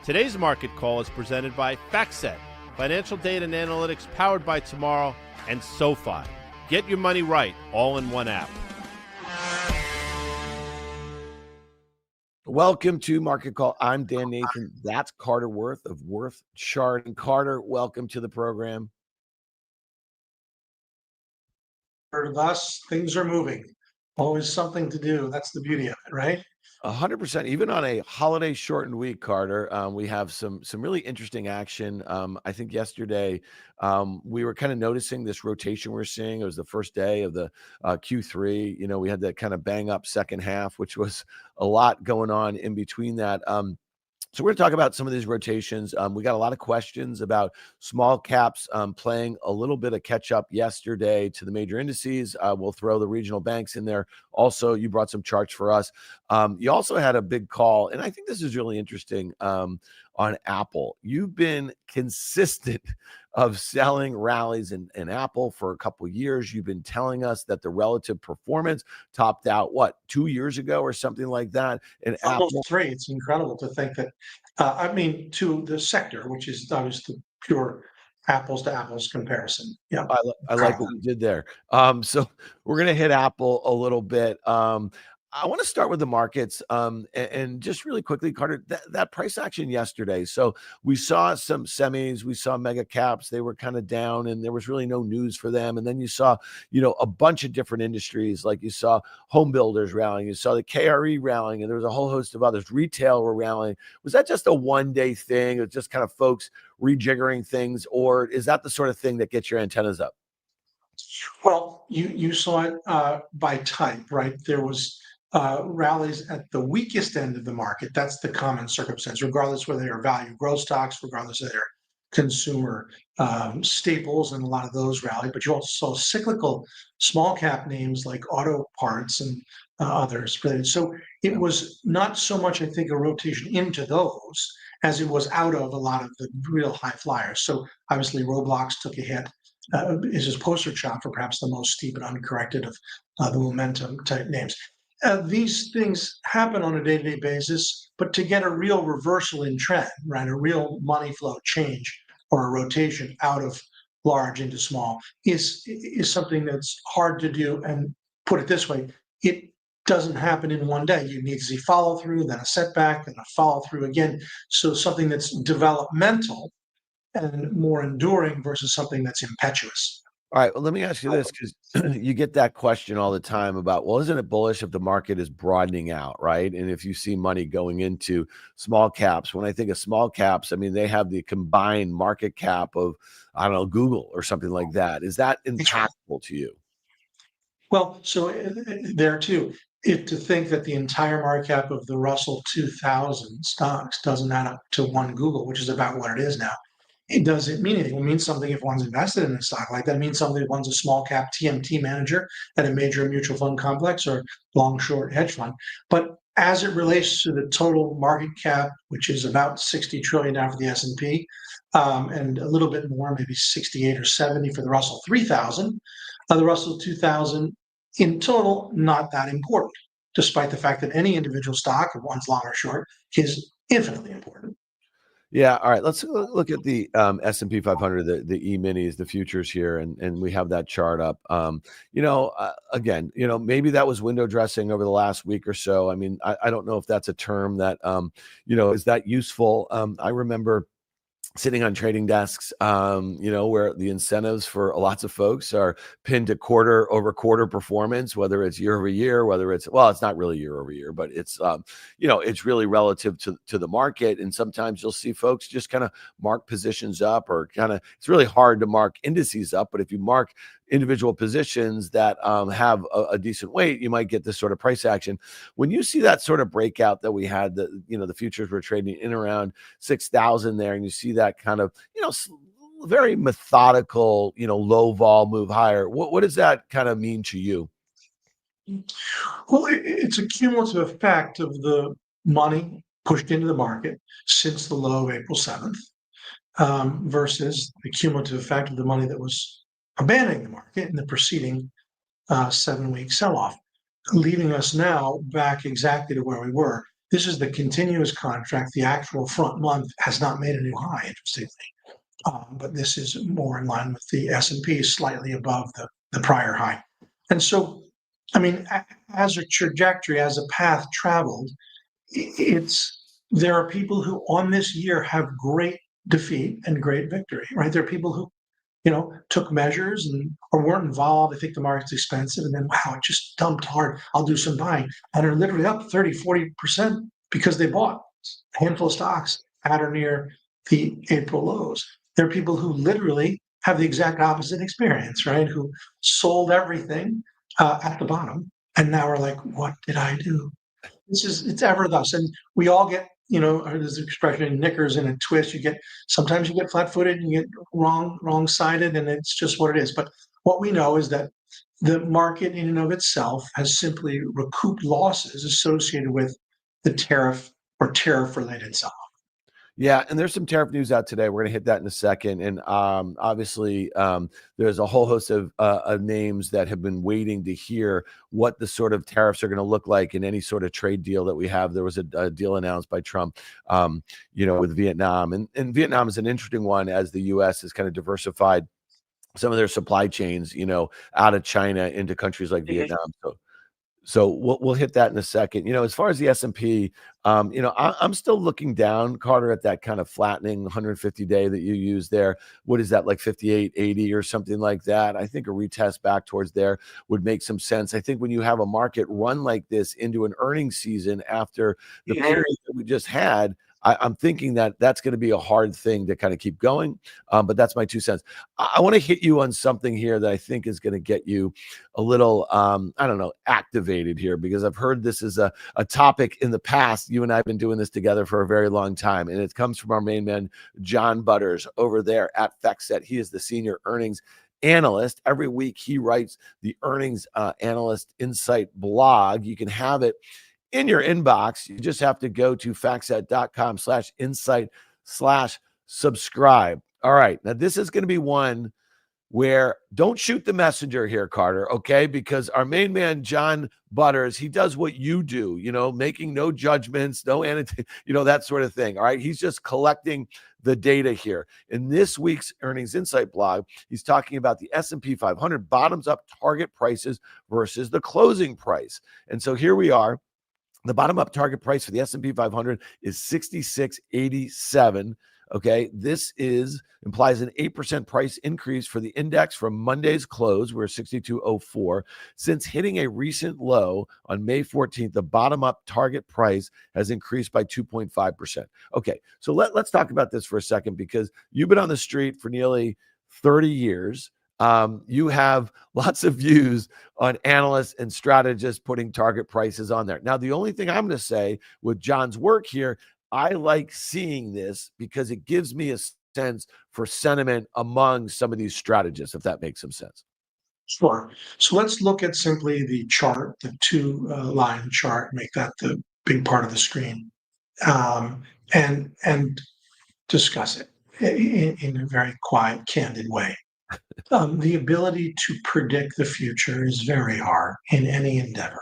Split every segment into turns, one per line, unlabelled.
Today's market call is presented by FactSet, financial data and analytics powered by Tomorrow, and SoFi. Get your money right, all in one app.
Welcome to Market Call. I'm Dan Nathan. That's Carter Worth of Worth Chart. And Carter, welcome to the program.
For us, things are moving. Always something to do. That's the beauty of it, right?
100%. Even on a holiday shortened week, Carter, we have some really interesting action. I think yesterday we were kind of noticing this rotation we're seeing. It was the first day of the Q3. You know, we had that kind of bang up second half, which was a lot going on in between that. So we're going to talk about some of these rotations. We got a lot of questions about small caps playing a little bit of catch up yesterday to the major indices. We'll throw the regional banks in there. Also, you brought some charts for us. You also had a big call, and I think this is really interesting, on Apple. You've been consistent of selling rallies in Apple for a couple of years. You've been telling us that the relative performance topped out, 2 years ago or something like that? And
Almost
Apple,
3. It's incredible to think that, to the sector, which is obviously the pure apples to apples comparison. Yeah.
I like what you did there. So we're going to hit Apple a little bit. I want to start with the markets and just really quickly, Carter, that price action yesterday. So we saw some semis, we saw mega caps. They were kind of down and there was really no news for them. And then you saw, a bunch of different industries, like you saw home builders rallying, you saw the KRE rallying, and there was a whole host of others. Retail were rallying. Was that just a one-day thing? It was just kind of folks rejiggering things, or is that the sort of thing that gets your antennas up?
Well, you saw it by type, right? There was rallies at the weakest end of the market. That's the common circumstance, regardless whether they are value growth stocks, regardless of their consumer staples, and a lot of those rallied. But you also saw cyclical small cap names like auto parts and others related. So it was not so much, I think, a rotation into those as it was out of a lot of the real high flyers. So obviously Roblox took a hit. Is his poster child for perhaps the most steep and uncorrected of the momentum type names. These things happen on a day-to-day basis, but to get a real reversal in trend, right, a real money flow change or a rotation out of large into small is something that's hard to do. And put it this way, it doesn't happen in one day. You need to see follow through, then a setback, and a follow through again. So something that's developmental and more enduring versus something that's impetuous.
All right, well, let me ask you this, because you get that question all the time about, well, isn't it bullish if the market is broadening out, right? And if you see money going into small caps, when I think of small caps, I mean, they have the combined market cap of, I don't know, Google or something like that. Is that impactful to you?
Well, so there too, to think that the entire market cap of the Russell 2000 stocks doesn't add up to one Google, which is about what it is now. It doesn't mean anything. It means something if one's invested in a stock like that. It means something if one's a small cap TMT manager at a major mutual fund complex or long short hedge fund. But as it relates to the total market cap, which is about 60 trillion now for the S&P, and a little bit more, maybe 68 or 70 for the Russell 3000, the Russell 2000 in total, not that important, despite the fact that any individual stock, if one's long or short, is infinitely important.
Yeah. All right. Let's look at the S&P 500, the E-minis, the futures here, and we have that chart up. Again, maybe that was window dressing over the last week or so. I mean, I don't know if that's a term that, is that useful. I remember sitting on trading desks, where the incentives for lots of folks are pinned to quarter over quarter performance, whether it's year over year, whether it's not really year over year, but it's, it's really relative to the market. And sometimes you'll see folks just kind of mark positions up, or it's really hard to mark indices up. But if you mark individual positions that have a decent weight, you might get this sort of price action. When you see that sort of breakout that we had, the futures were trading in around 6,000 there, and you see that kind of, very methodical, low vol move higher. What does that kind of mean to you?
Well, it's a cumulative effect of the money pushed into the market since the low of April 7th versus the cumulative effect of the money that was abandoning the market in the preceding 7-week sell-off, leaving us now back exactly to where we were. This is the continuous contract. The actual front month has not made a new high, interestingly. But this is more in line with the S&P, slightly above the prior high. And so, I mean, as a trajectory, as a path traveled, there are people who on this year have great defeat and great victory, right? There are people who, took measures or weren't involved. They think the market's expensive, and then, wow, it just dumped hard. I'll do some buying. And are literally up 30, 40% because they bought a handful of stocks at or near the April lows. There are people who literally have the exact opposite experience, right? Who sold everything at the bottom and now are like, what did I do? It's ever thus. And we all get, there's an expression, knickers in a twist. Sometimes you get flat-footed and you get wrong-sided, and it's just what it is. But what we know is that the market in and of itself has simply recouped losses associated with the tariff or tariff-related sell.
Yeah, and there's some tariff news out today. We're going to hit that in a second. And obviously, there's a whole host of names that have been waiting to hear what the sort of tariffs are going to look like in any sort of trade deal that we have. There was a deal announced by Trump, with Vietnam. And Vietnam is an interesting one as the U.S. has kind of diversified some of their supply chains, out of China into countries like Vietnam. So we'll hit that in a second. As far as the S&P, I'm still looking down, Carter, at that kind of flattening 150-day that you use there. What is that, like 58.80 or something like that? I think a retest back towards there would make some sense. I think when you have a market run like this into an earnings season after the period that we just had, I'm thinking that that's going to be a hard thing to kind of keep going. But that's my 2 cents. I want to hit you on something here that I think is going to get you a little, activated here, because I've heard this is a topic in the past. You and I have been doing this together for a very long time. And it comes from our main man, John Butters, over there at FactSet. He is the senior earnings analyst. Every week he writes the earnings analyst insight blog. You can have it in your inbox. You just have to go to factset.com/insight/subscribe. All right. Now, this is going to be one where don't shoot the messenger here, Carter, okay? Because our main man, John Butters, he does what you do, making no judgments, no that sort of thing. All right. He's just collecting the data here. In this week's earnings insight blog, he's talking about the S&P 500 bottoms up target prices versus the closing price. And so here we are. The bottom up target price for the S&P 500 is 66.87. Okay, this implies an 8% price increase for the index from Monday's close, where 62.04. Since hitting a recent low on May 14th, the bottom up target price has increased by 2.5%. Okay, so let's talk about this for a second, because you've been on the street for nearly 30 years. You have lots of views on analysts and strategists putting target prices on there. Now, the only thing I'm going to say with John's work here, I like seeing this because it gives me a sense for sentiment among some of these strategists, if that makes some sense.
Sure. So let's look at simply the chart, the two-line chart, make that the big part of the screen, and discuss it in a very quiet, candid way. The ability to predict the future is very hard in any endeavor,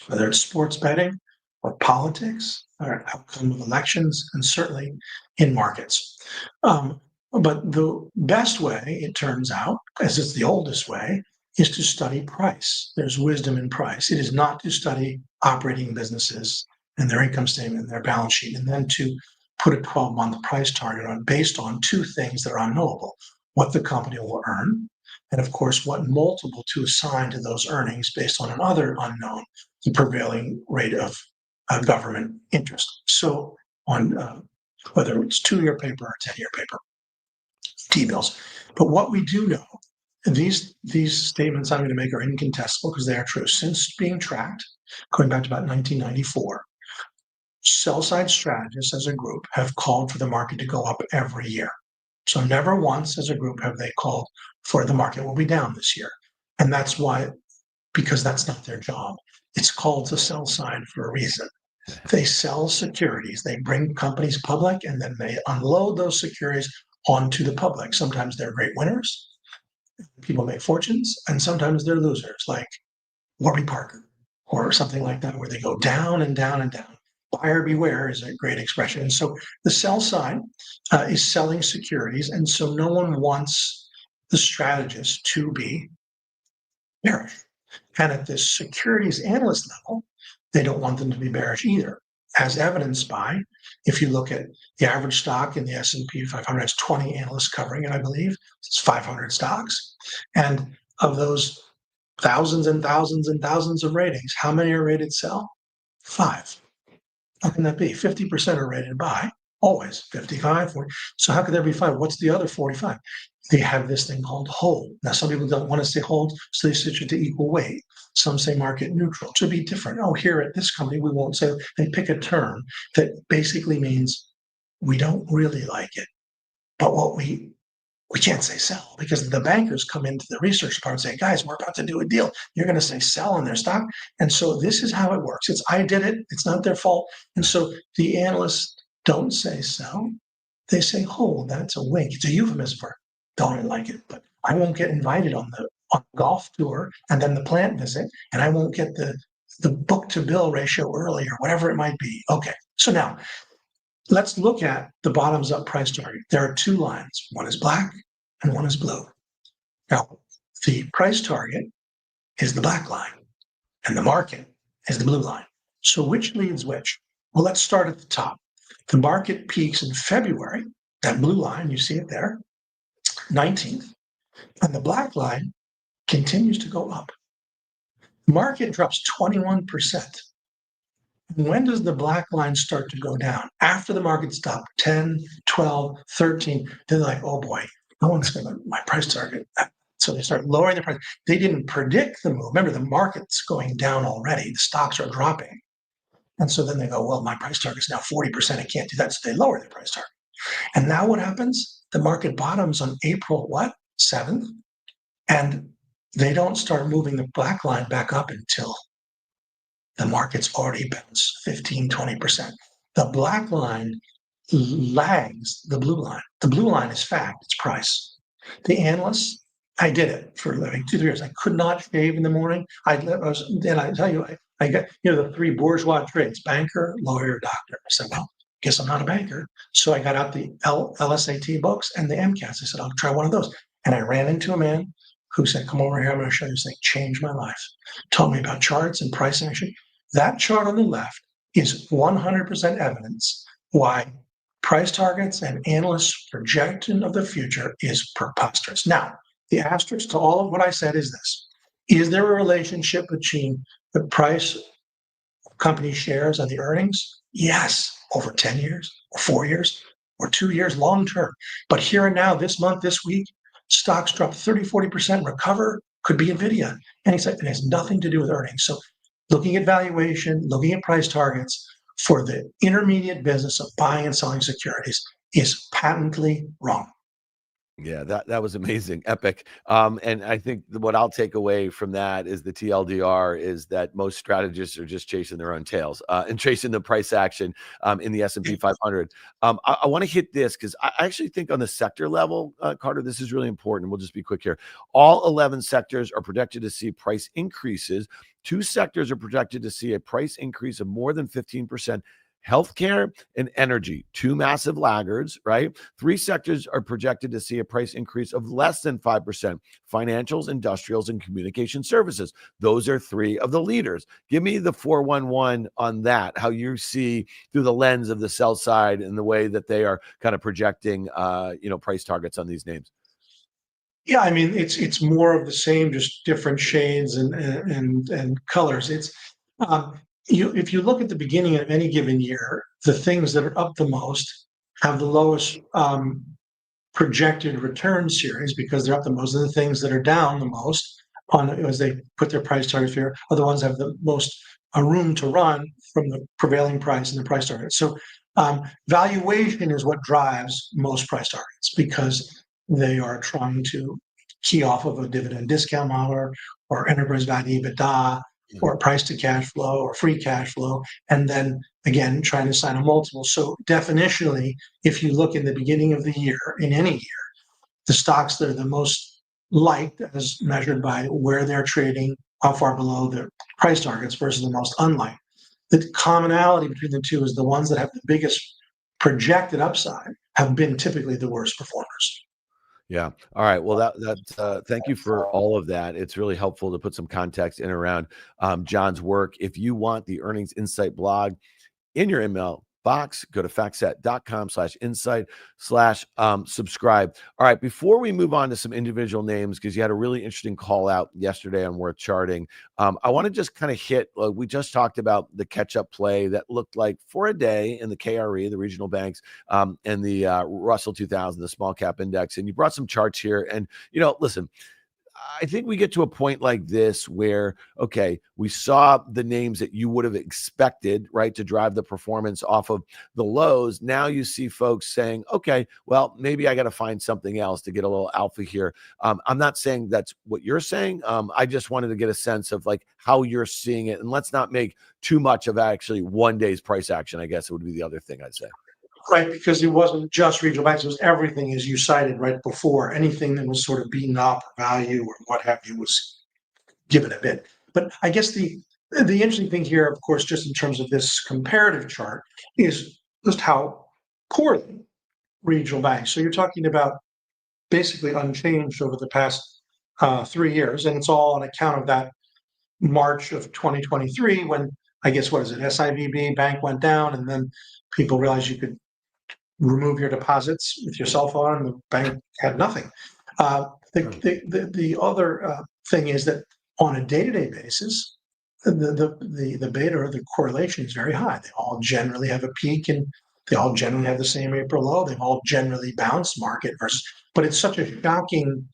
whether it's sports betting or politics or outcome of elections, and certainly in markets. But the best way, it turns out, as it's the oldest way, is to study price. There's wisdom in price. It is not to study operating businesses and their income statement and their balance sheet, and then to put a 12-month price target on based on two things that are unknowable: what the company will earn, and of course, what multiple to assign to those earnings based on another unknown, the prevailing rate of government interest. So on whether it's 2-year paper or 10-year paper, T-bills. But what we do know, and these statements I'm going to make are incontestable because they are true. Since being tracked, going back to about 1994, sell-side strategists as a group have called for the market to go up every year. So never once as a group have they called for the market will be down this year. And that's why, because that's not their job. It's called the sell side for a reason. They sell securities. They bring companies public, and then they unload those securities onto the public. Sometimes they're great winners. People make fortunes, and sometimes they're losers, like Warby Parker or something like that, where they go down and down and down. buyer beware is a great expression. And so the sell side is selling securities. And so no one wants the strategist to be bearish. And at the securities analyst level, they don't want them to be bearish either, as evidenced by, if you look at the average stock in the S&P 500, has 20 analysts covering it, I believe. It's 500 stocks. And of those thousands and thousands and thousands of ratings, how many are rated sell? 5. How can that be? 50% are rated buy, always 55, 40. So how could there be 5? What's the other 45? They have this thing called hold. Now, some people don't want to say hold, so they switch it to equal weight. Some say market neutral to be different. Oh, here at this company, we won't say. They pick a term that basically means we don't really like it, but what we can't say sell because the bankers come into the research department and say, guys, we're about to do a deal. You're going to say sell on their stock. And so this is how it works. It's I did it. It's not their fault. And so the analysts don't say sell. They say hold. That's a wink. It's a euphemism for don't really like it, but I won't get invited on the golf tour and then the plant visit, and I won't get the book to bill ratio early or whatever it might be. Okay. So now let's look at the bottoms up price target. There are 2 lines. One is black and one is blue. Now, the price target is the black line and the market is the blue line. So which leads which? Well, let's start at the top. The market peaks in February, that blue line, you see it there, 19th, and the black line continues to go up. The market drops 21%. When does the black line start to go down? After the market stopped 10, 12, 13, they're like, oh boy, no one's going to my price target. So they start lowering the price. They didn't predict the move. Remember, the market's going down already. The stocks are dropping. And so then they go, well, my price target is now 40%. I can't do that. So they lower their price target. And now what happens? The market bottoms on April, 7th? And they don't start moving the black line back up until the market's already bounced 15, 20%. The black line lags the blue line. The blue line is fact, it's price. The analysts, I did it for a living, 2-3 years. I could not shave in the morning. I tell you, I got the 3 bourgeois trades: banker, lawyer, doctor. I said, well, guess I'm not a banker. So I got out the LSAT books and the MCATs. I said, I'll try one of those. And I ran into a man who said, come over here, I'm going to show you something. Changed my life. Told me about charts and price action. That chart on the left is 100% evidence why price targets and analysts' projection of the future is preposterous. Now, the asterisk to all of what I said is this. Is there a relationship between the price of company shares and the earnings? Yes, over 10 years or 4 years or 2 years, long term. But here and now, this month, this week, stocks drop 30, 40%, recover, could be NVIDIA. And he said it has nothing to do with earnings. So looking at valuation, looking at price targets for the intermediate business of buying and selling securities is patently wrong.
Yeah, that was amazing, epic. And I think what I'll take away from that is the TLDR is that most strategists are just chasing their own tails and chasing the price action in the S&P 500. I want to hit this because I actually think on the sector level, Carter, this is really important. We'll just be quick here. All 11 sectors are projected to see price increases. 2 sectors are projected to see a price increase of more than 15%. Healthcare and energy, 2 massive laggards, right? 3 sectors are projected to see a price increase of less than 5%. Financials, industrials, and communication services. Those are 3 of the leaders. Give me the 411 on that, how you see through the lens of the sell side and the way that they are kind of projecting, price targets on these names.
Yeah, I mean, it's more of the same, just different shades and colors. It's if you look at the beginning of any given year, the things that are up the most have the lowest projected return series because they're up the most, and the things that are down the most as they put their price targets here are the ones that have the most room to run from the prevailing price and the price target. So valuation is what drives most price targets because they are trying to key off of a dividend discount model or enterprise value EBITDA or price to cash flow or free cash flow, and then again trying to assign a multiple. So definitionally, if you look in the beginning of the year, in any year, the stocks that are the most liked as measured by where they're trading, how far below their price targets versus the most unliked. the commonality between the two is the ones that have the biggest projected upside have been typically the worst performers.
Yeah. All right. Well, thank you for all of that. It's really helpful to put some context in around John's work. If you want the Earnings Insight blog in your email box, go to factset.com/insight/subscribe. All right. Before we move on to some individual names, because you had a really interesting call out yesterday on Worth Charting, I want to just kind of hit, we just talked about the catch-up play that looked like for a day in the KRE, the regional banks, and the Russell 2000, the small cap index. And you brought some charts here. And, listen, I think we get to a point like this where, okay, we saw the names that you would have expected, right, to drive the performance off of the lows. Now you see folks saying, okay, well, maybe I got to find something else to get a little alpha here. I'm not saying that's what you're saying. I just wanted to get a sense of like how you're seeing it. And let's not make too much of actually one day's price action, I guess it would be the other thing I'd say.
Right, because it wasn't just regional banks, it was everything, as you cited right before. Anything that was sort of beaten up, value or what have you, was given a bit. But I guess the interesting thing here, of course, just in terms of this comparative chart, is just how poorly regional banks. So you're talking about basically unchanged over the past 3 years, and it's all on account of that March of 2023 when, I guess, what is it, SIVB bank went down, and then people realized you could remove your deposits with your cell phone, and the bank had nothing. The other thing is that on a day-to-day basis, the beta or the correlation is very high. They all generally have a peak, and they all generally have the same April low. They've all generally bounced market versus, but it's such a shocking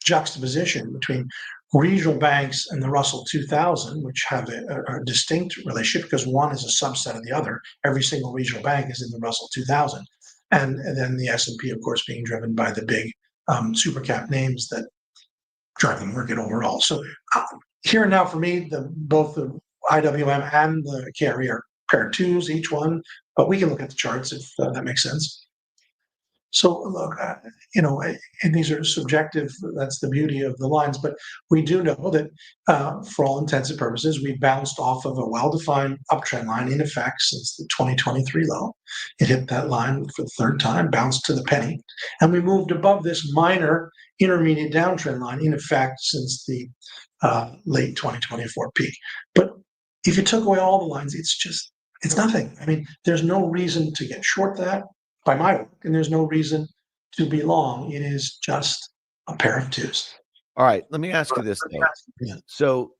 juxtaposition between regional banks and the Russell 2000, which have a distinct relationship because one is a subset of the other. Every single regional bank is in the Russell 2000. And then the S&P, of course, being driven by the big super cap names that drive the market overall. So here and now for me, both the IWM and the KRE are pair twos, each one, but we can look at the charts if that makes sense. So look, and these are subjective. That's the beauty of the lines. But we do know that for all intents and purposes, we bounced off of a well-defined uptrend line in effect since the 2023 low. It hit that line for the third time, bounced to the penny. And we moved above this minor intermediate downtrend line in effect since the late 2024 peak. But if you took away all the lines, it's nothing. I mean, there's no reason to get short that by my work, and there's no reason to be long. It is just a pair of twos.
All right, let me ask you this though. So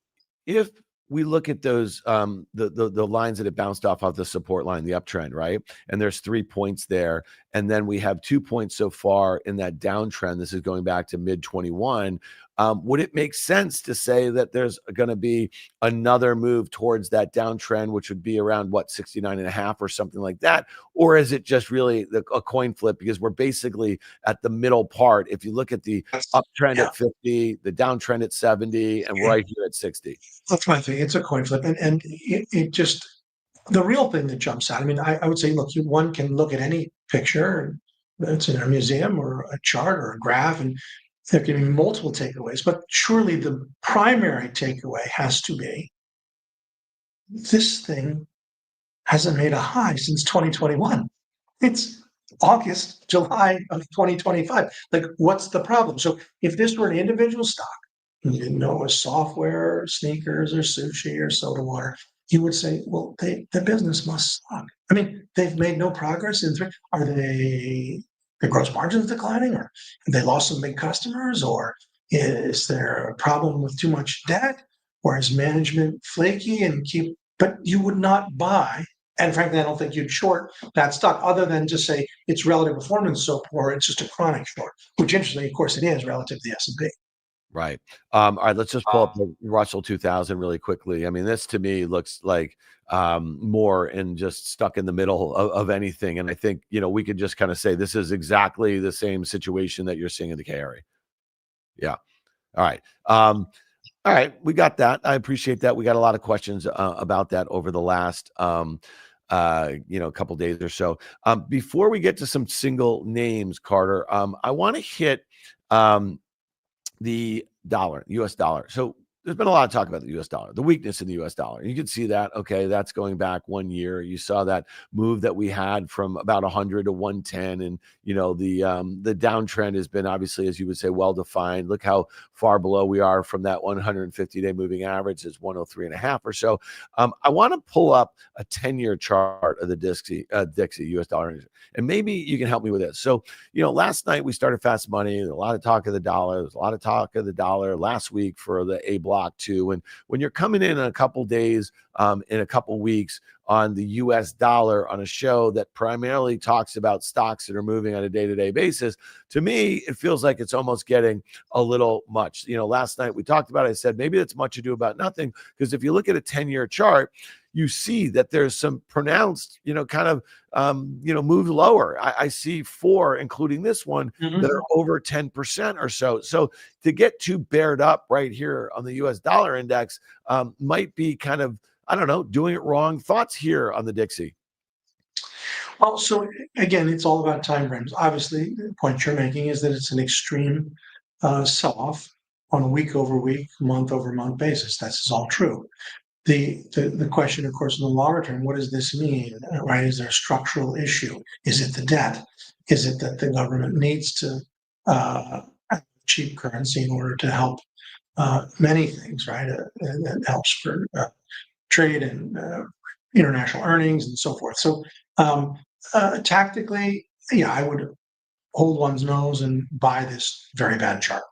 if we look at those the lines that have bounced off of the support line, the uptrend, right? And there's 3 points there, and then we have 2 points so far in that downtrend. This is going back to mid 21. Would it make sense to say that there's going to be another move towards that downtrend, which would be around what, 69.5 or something like that? Or is it just really a coin flip because we're basically at the middle part? If you look at the uptrend at 50, the downtrend at 70, and right here at 60.
That's my thing. It's a coin flip. And it just, the real thing that jumps out, I mean, I would say, look, one can look at any picture that's in a museum or a chart or a graph, and there can be multiple takeaways, but surely the primary takeaway has to be this thing hasn't made a high since 2021. It's August, July of 2025. Like, what's the problem? So if this were an individual stock, and you didn't know it was software, or sneakers, or sushi, or soda water, you would say, well, the business must suck. I mean, they've made no progress in 3. Are they... the gross margins declining, or have they lost some big customers, or is there a problem with too much debt, or is management flaky and but you would not buy, and frankly, I don't think you'd short that stock other than just say its relative performance so poor, it's just a chronic short, which interestingly, of course, it is relative to the S&P.
Right. All right, let's just pull up the Russell 2000 really quickly. I mean, this to me looks like more and just stuck in the middle of anything. And I think, we could just kind of say this is exactly the same situation that you're seeing in the KRE. Yeah. All right. All right. We got that. I appreciate that. We got a lot of questions about that over the last, couple days or so. Before we get to some single names, Carter, I want to hit the dollar, US dollar. So there's been a lot of talk about the U.S. dollar, the weakness in the U.S. dollar. You can see that. Okay, that's going back 1 year. You saw that move that we had from about 100 to 110, and the downtrend has been obviously, as you would say, well defined. Look how far below we are from that 150-day moving average is 103.5 or so. I want to pull up a 10-year chart of the Dixie U.S. dollar, and maybe you can help me with this. So last night we started fast money. There's a lot of talk of the dollar. There's a lot of talk of the dollar last week for the A block too. And when you're coming in a couple days, in a couple weeks on the U.S. dollar on a show that primarily talks about stocks that are moving on a day-to-day basis, to me, it feels like it's almost getting a little much. Last night we talked about it. I said maybe that's much ado about nothing, because if you look at a 10-year chart, you see that there's some pronounced, move lower. I see 4, including this one, that are over 10% or so. So to get too bared up right here on the U.S. dollar index might be kind of, I don't know, doing it wrong. Thoughts here on the Dixie?
Well, so again, it's all about time frames. Obviously, the point you're making is that it's an extreme sell-off on a week-over-week, month-over-month basis. That's all true. The question, of course, in the longer term, what does this mean, right? Is there a structural issue? Is it the debt? Is it that the government needs to have cheap currency in order to help many things, right? That helps for trade and international earnings and so forth. So tactically, yeah, I would hold one's nose and buy this very bad chart.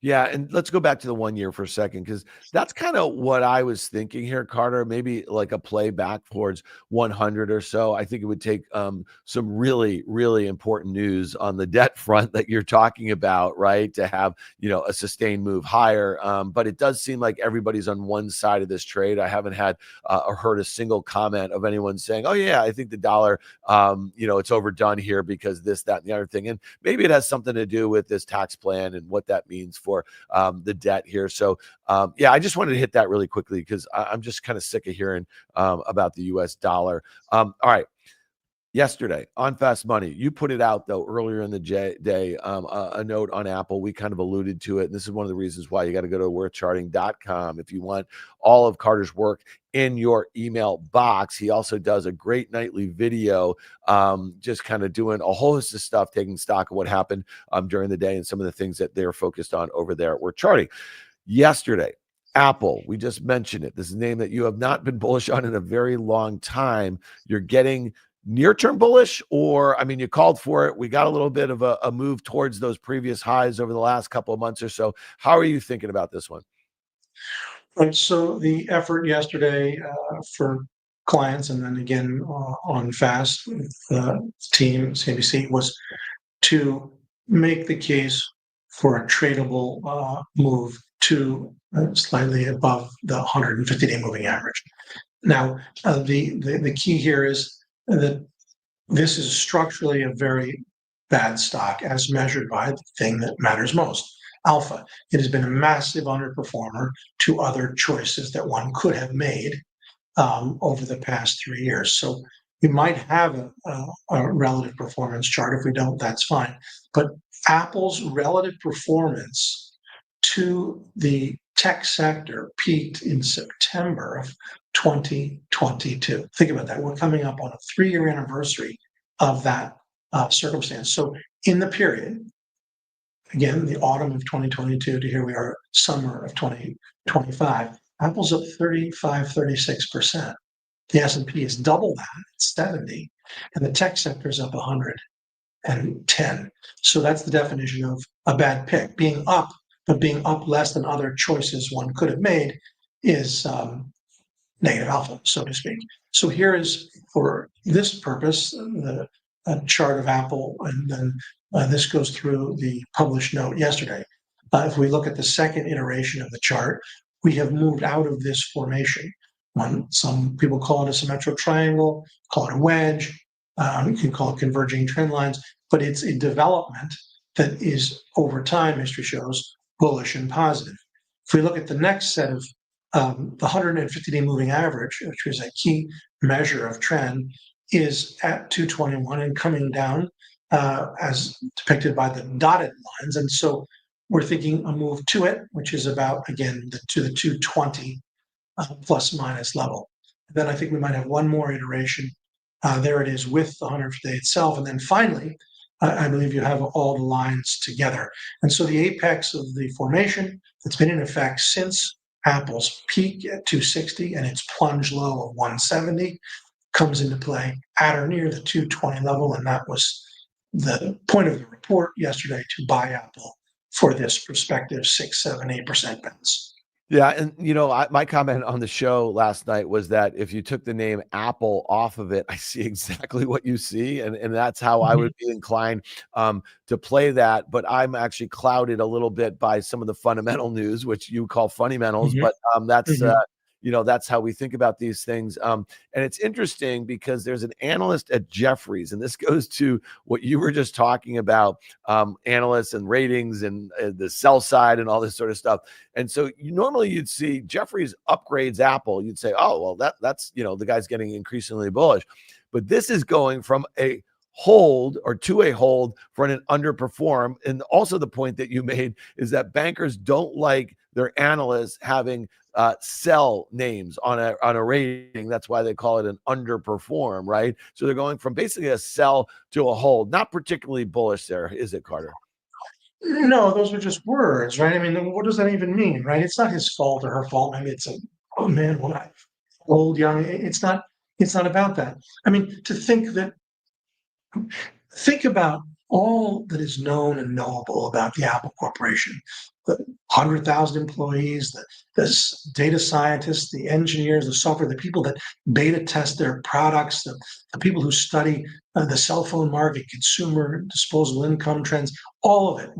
Yeah, and let's go back to the 1 year for a second, because that's kind of what I was thinking here, Carter. Maybe like a play back towards 100 or so. I think it would take some really, really important news on the debt front that you're talking about, right, to have a sustained move higher. But it does seem like everybody's on one side of this trade. I haven't had or heard a single comment of anyone saying, "Oh yeah, I think the dollar, it's overdone here because this, that, and the other thing." And maybe it has something to do with this tax plan and what that means for the debt here. So I just wanted to hit that really quickly, because I'm just kind of sick of hearing about the US dollar. All right. Yesterday on Fast Money, you put it out though earlier in the day, a note on Apple. We kind of alluded to it, and this is one of the reasons why you got to go to worthcharting.com if you want all of Carter's work in your email box. He also does a great nightly video, just kind of doing a whole host of stuff, taking stock of what happened during the day and some of the things that they're focused on over there at Worth Charting. Yesterday, Apple, we just mentioned it. This is a name that you have not been bullish on in a very long time. You're getting near-term bullish, or you called for it. We got a little bit of a move towards those previous highs over the last couple of months or so. How are you thinking about this one?
Right. So the effort yesterday for clients, and then again on Fast with the team CNBC, was to make the case for a tradable move to slightly above the 150-day moving average. Now, the key here is that this is structurally a very bad stock as measured by the thing that matters most, alpha. It has been a massive underperformer to other choices that one could have made over the past 3 years. So we might have a relative performance chart. If we don't, that's fine. But Apple's relative performance to the tech sector peaked in September of 2022. Think about that. We're coming up on a 3-year anniversary of that circumstance. So in the period, again, the autumn of 2022 to here we are, summer of 2025, Apple's up 36%. The S&P is double that, it's 70, and the tech sector is up 110. So that's the definition of a bad pick. Being up, but being up less than other choices one could have made is negative alpha, so to speak. So here is, for this purpose, the chart of Apple, and then this goes through the published note yesterday. If we look at the second iteration of the chart, we have moved out of this formation. Some people call it a symmetrical triangle, call it a wedge, you can call it converging trend lines, but it's a development that is, over time, history shows, bullish and positive. If we look at the next set of the 150-day moving average, which is a key measure of trend, is at 221 and coming down as depicted by the dotted lines. And so we're thinking a move to it, which is about, again, to the 220 plus minus level. Then I think we might have one more iteration. There it is with the 100-day itself. And then finally, I believe you have all the lines together. And so the apex of the formation that's been in effect since Apple's peak at 260 and its plunge low of 170 comes into play at or near the 220 level. And that was the point of the report yesterday, to buy Apple for this prospective 6, 7, 8% bounce.
Yeah, and my comment on the show last night was that if you took the name Apple off of it, I see exactly what you see, and that's how I would be inclined to play that. But I'm actually clouded a little bit by some of the fundamental news, which you call fundamentals, but that's that's how we think about these things. And it's interesting because there's an analyst at Jefferies, and this goes to what you were just talking about, analysts and ratings and the sell side and all this sort of stuff. And so normally you'd see Jefferies upgrades Apple. You'd say, oh, well, that's, the guy's getting increasingly bullish. But this is going from a hold or to a hold for an underperform. And also the point that you made is that bankers don't like their analysts having sell names on a rating. That's why they call it an underperform, right? So they're going from basically a sell to a hold. Not particularly bullish there, is it, Carter?
No, those are just words, right? I mean, what does that even mean, right? It's not his fault or her fault. Maybe it's oh man, when I old, young. It's not about that. I mean, think about all that is known and knowable about the Apple Corporation. The 100,000 employees, the data scientists, the engineers, the software, the people that beta test their products, the people who study the cell phone market, consumer disposable income trends, all of it.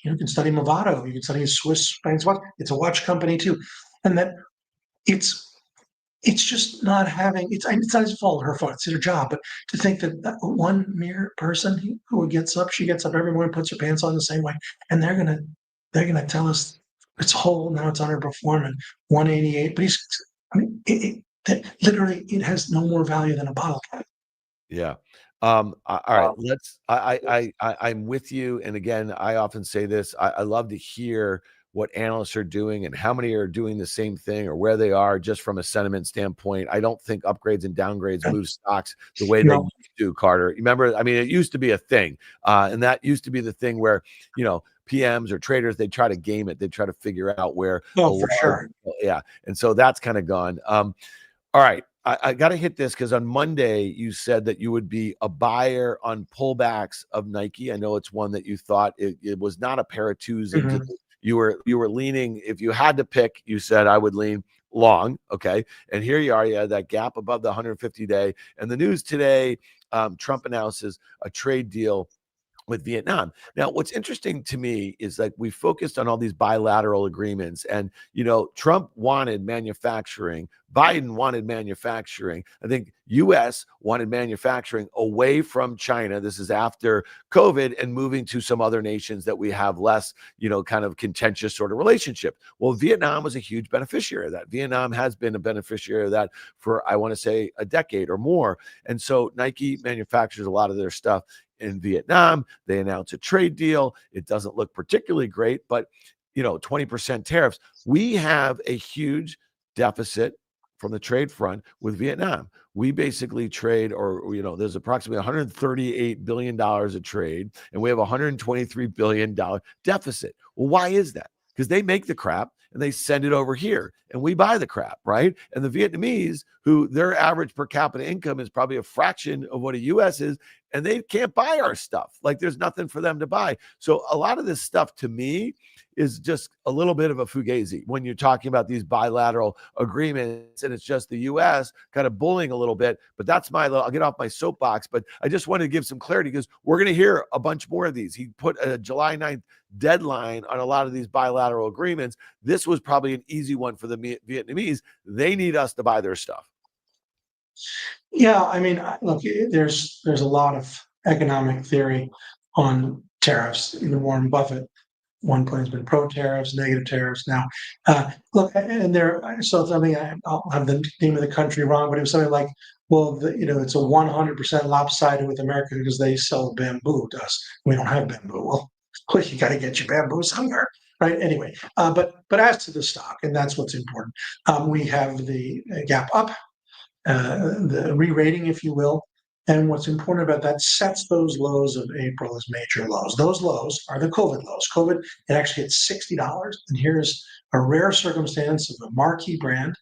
You can study Movado, you can study Swiss banks. It's a watch company too. And that it's just not having, it's not his fault, her fault, it's their job. But to think that one mere person who she gets up every morning, puts her pants on the same way, and they're gonna tell us it's whole, now it's underperforming 188. But literally it has no more value than a bottle cap.
Yeah. All right. I'm with you. And again, I often say this, I love to hear what analysts are doing and how many are doing the same thing or where they are just from a sentiment standpoint. I don't think upgrades and downgrades move stocks the way they do, Carter. Remember, I mean, it used to be a thing. And that used to be the thing where, PMs or traders, they try to game it. They try to figure out where.
Oh, for sure.
Yeah. And so that's kind of gone. All right. I got to hit this because on Monday you said that you would be a buyer on pullbacks of Nike. I know it's one that you thought it was not a pair of twos. You were leaning. If you had to pick, you said I would lean long. Okay, and here you are. You had that gap above the 150-day. And the news today, Trump announces a trade deal with Vietnam. Now, what's interesting to me is like we focused on all these bilateral agreements and, Trump wanted manufacturing. Biden wanted manufacturing. I think U.S. wanted manufacturing away from China. This is after COVID and moving to some other nations that we have less, kind of contentious sort of relationship. Well, Vietnam was a huge beneficiary of that. Vietnam has been a beneficiary of that for, I want to say, a decade or more. And so Nike manufactures a lot of their stuff in Vietnam. They announce a trade deal. It doesn't look particularly great, but 20% tariffs. We have a huge deficit from the trade front with Vietnam. We basically trade, or there's approximately $138 billion of trade, and we have a $123 billion deficit. Well, why is that? Because they make the crap and they send it over here and we buy the crap, right? And the Vietnamese, who their average per capita income is probably a fraction of what a U.S. is, and they can't buy our stuff. Like there's nothing for them to buy. So a lot of this stuff to me is just a little bit of a fugazi when you're talking about these bilateral agreements, and it's just the U.S. kind of bullying a little bit. But that's I'll get off my soapbox, but I just wanted to give some clarity because we're going to hear a bunch more of these. He put a July 9th deadline on a lot of these bilateral agreements. This was probably an easy one for the Vietnamese. They need us to buy their stuff.
Yeah, I mean, look, there's a lot of economic theory on tariffs. Even Warren Buffett, one point has been pro tariffs, negative tariffs. Now, look, and I'll have the name of the country wrong, but it was something like, well, it's a 100% lopsided with America because they sell bamboo to us. We don't have bamboo. Well, Well, you got to get your bamboo somewhere, right? Anyway, but as to the stock, and that's what's important, we have the gap up, the re-rating, if you will. And what's important about that sets those lows of April as major lows. Those lows are the COVID lows. COVID, it actually hit $60. And here's a rare circumstance of a marquee brand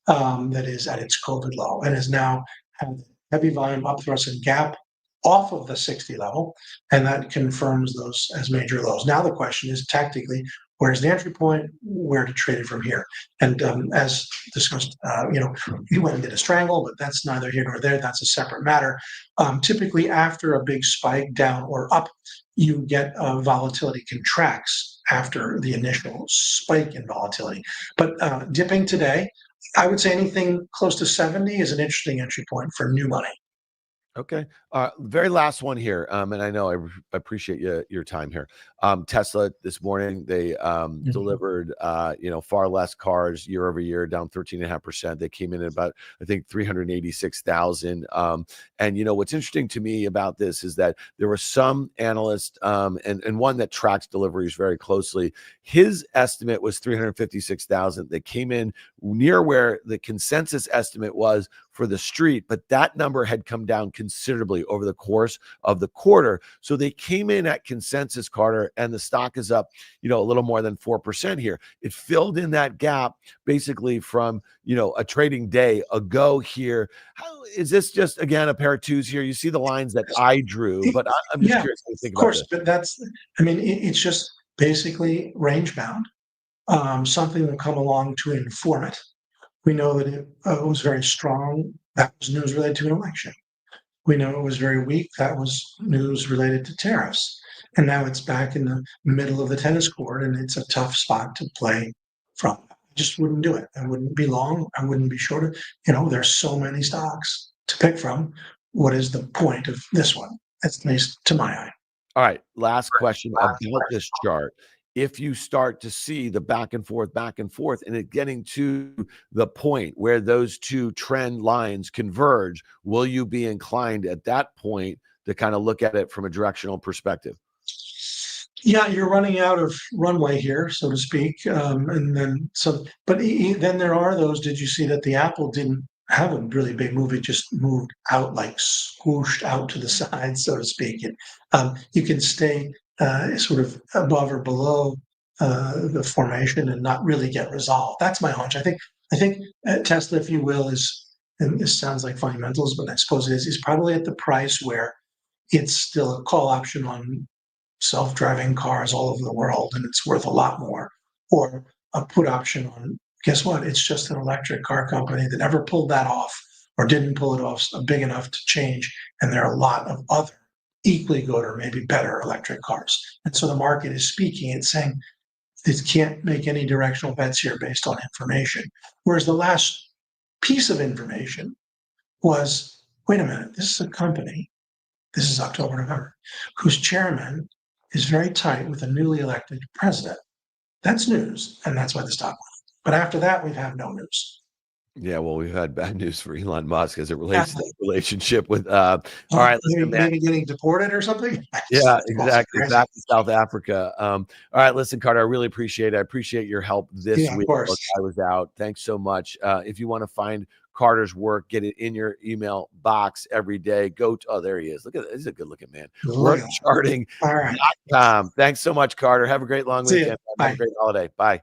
that is at its COVID low and has now had heavy volume upthrust and gap off of the 60 level, and that confirms those as major lows. Now the question is tactically, where's the entry point? Where to trade it from here? And as discussed, you went and did a strangle, but that's neither here nor there. That's a separate matter. Typically, after a big spike down or up, you get volatility contracts after the initial spike in volatility. But dipping today, I would say anything close to 70 is an interesting entry point for new money.
Okay. Very last one here. And I know I appreciate your time here. Tesla this morning, they delivered, far less cars year over year, down 13.5%. They came in at about, I think, 386,000. And, what's interesting to me about this is that there were some analysts and one that tracks deliveries very closely. His estimate was 356,000. They came in near where the consensus estimate was for the street, but that number had come down considerably over the course of the quarter. So they came in at consensus, Carter, and the stock is up, a little more than 4% here. It filled in that gap basically from, a trading day ago here. How is this just, again, a pair of twos here? You see the lines that I drew, but I'm just curious what you think about this.
Of course, but it's just basically range bound. Something will come along to inform it. We know that it was very strong. That was news related to an election. We know it was very weak. That was news related to tariffs. And now it's back in the middle of the tennis court, and it's a tough spot to play from. I just wouldn't do it. I wouldn't be long. I wouldn't be short. There's so many stocks to pick from. What is the point of this one? At least to my eye.
All right. Last question about this chart. If you start to see the back and forth, and it getting to the point where those two trend lines converge, will you be inclined at that point to kind of look at it from a directional perspective?
Yeah, you're running out of runway here, so to speak. But then there are those. Did you see that the Apple didn't have a really big move? It just moved out, like squooshed out to the side, so to speak. You can stay sort of above or below the formation and not really get resolved. That's my hunch. I think Tesla, if you will, and this sounds like fundamentals, but I suppose it is probably at the price where it's still a call option on self-driving cars all over the world, and it's worth a lot more, or a put option on, guess what? It's just an electric car company that never pulled that off or didn't pull it off big enough to change. And there are a lot of other equally good or maybe better electric cars. And so the market is speaking. It's saying it can't make any directional bets here based on information. Whereas the last piece of information was, wait a minute, this is a company, this is October, November, whose chairman is very tight with a newly elected president. That's news, and that's why the stock went up. But after that, we've had no news.
Yeah, well, we've had bad news for Elon Musk as it relates to the relationship with. All right,
maybe getting deported or something.
Yeah, exactly. Back to South Africa. All right, listen, Carter, I really appreciate it. I appreciate your help this week.
Of course.
Look, I was out. Thanks so much. If you want to find Carter's work, get it in your email box every day. Go to, oh, there he is. Look at that. He's a good looking man. Workcharting.com.
All right.
Thanks so much, Carter. Have a great long weekend. Have a great holiday. Bye.